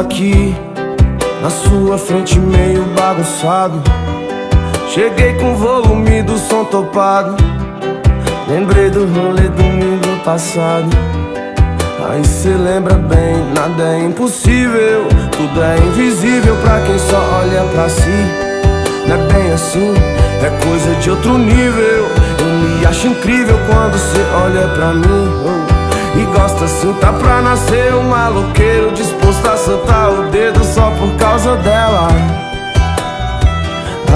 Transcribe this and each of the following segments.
aqui na sua frente meio bagunçado. Cheguei com o volume do som topado. Lembrei do rolê domingo passado. Aí cê lembra bem, nada é impossível, tudo é invisível pra quem só olha pra si. Não é bem assim, é coisa de outro nível. Eu me acho incrível quando cê olha pra mim, e gosta assim, tá pra nascer um maloqueiro disposto a soltar o dedo só por causa dela.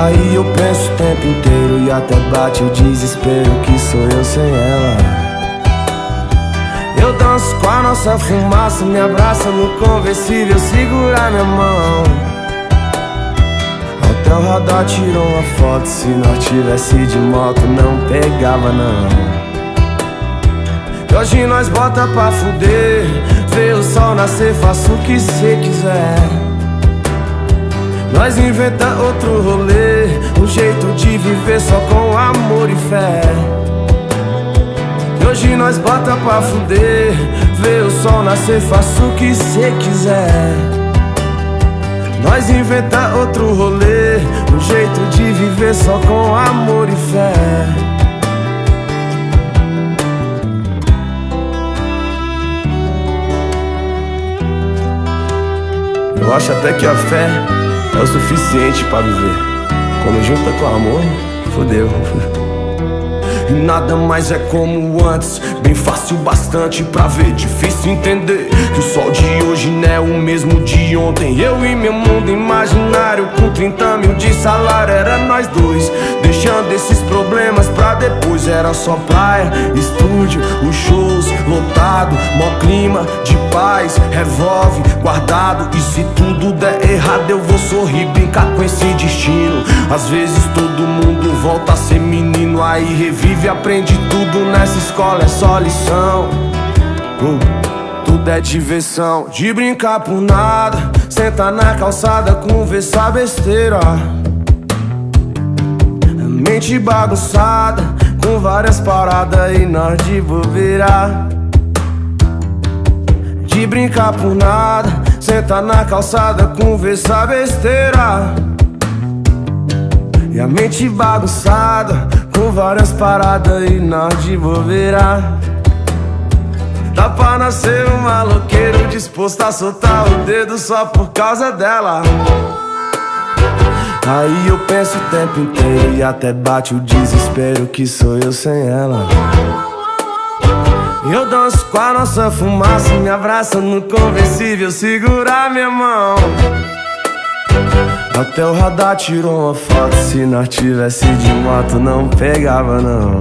Aí eu penso o tempo inteiro e até bate o desespero que sou eu sem ela. Eu danço com a nossa fumaça, me abraça no conversível, segura minha mão. Até o radar tirou uma foto, se nós tivesse de moto não pegava não. E hoje nós bota pra fuder, vê o sol nascer, faça o que cê quiser. Nós inventa outro rolê, um jeito de viver só com amor e fé. E hoje nós bota pra fuder, vê o sol nascer, faça o que cê quiser. Nós inventa outro rolê, um jeito de viver só com amor e fé. Eu acho até que a fé é o suficiente pra viver. Quando junta com amor, fodeu. E nada mais é como antes, bem fácil bastante pra ver. Difícil entender que o sol de hoje não é o mesmo de ontem. Eu e meu mundo imaginário com 30 mil de salário, era nós dois, deixando esses problemas pra depois. Era só praia, estúdio, os shows lotado, mó clima de paz, revólver guardado. E se tudo der errado eu vou sorrir, brincar com esse destino. Às vezes todo mundo volta a ser menino, aí revive, aprende tudo nessa escola, é só lição. Tudo é diversão, de brincar por nada, sentar na calçada, conversar besteira. Mente bagunçada, com várias paradas e nós de bobeira. De brincar por nada, sentar na calçada, conversar besteira. E a mente bagunçada, com várias paradas e nós de bobeira. Tá pra nascer um maloqueiro disposto a soltar o dedo só por causa dela. Aí eu penso o tempo inteiro e até bate o desespero que sou eu sem ela. Eu danço com a nossa fumaça, me abraça no conversível, segura minha mão. Até o radar tirou uma foto, se nós tivesse de moto não pegava não.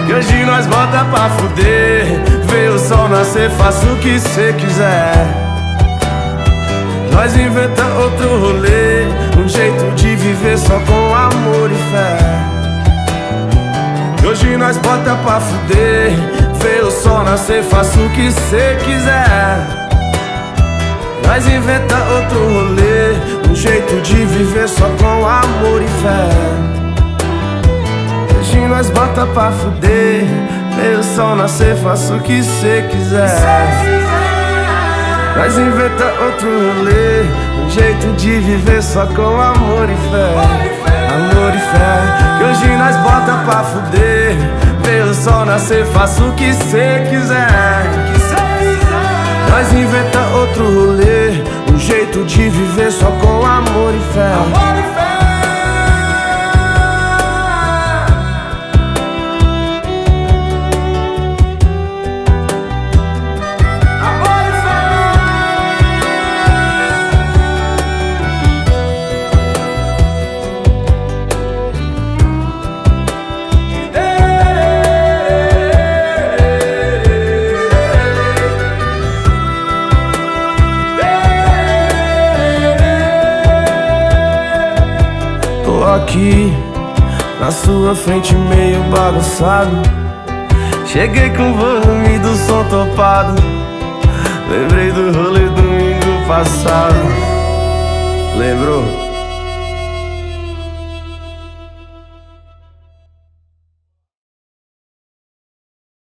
E hoje nós bota pra fuder, vê o sol nascer, faça o que cê quiser. Nós inventa outro rolê, um jeito de viver só com amor e fé. E hoje nós bota pra fuder, vê o sol nascer, faça o que cê quiser. Nós inventa outro rolê, um jeito de viver só com amor e fé. Hoje nós bota pra fuder, vê o sol nascer, faça o que cê quiser. Nós inventa outro rolê, um jeito de viver só com amor e fé. Amor e fé. Que hoje nós bota pra fuder, vê o sol nascer, faça o que cê quiser. Nós inventa outro rolê, um jeito de viver só com amor e fé. Amor e fé. Aqui na sua frente meio bagunçado. Cheguei com o volume do som topado. Lembrei do rolê domingo passado. Lembrou?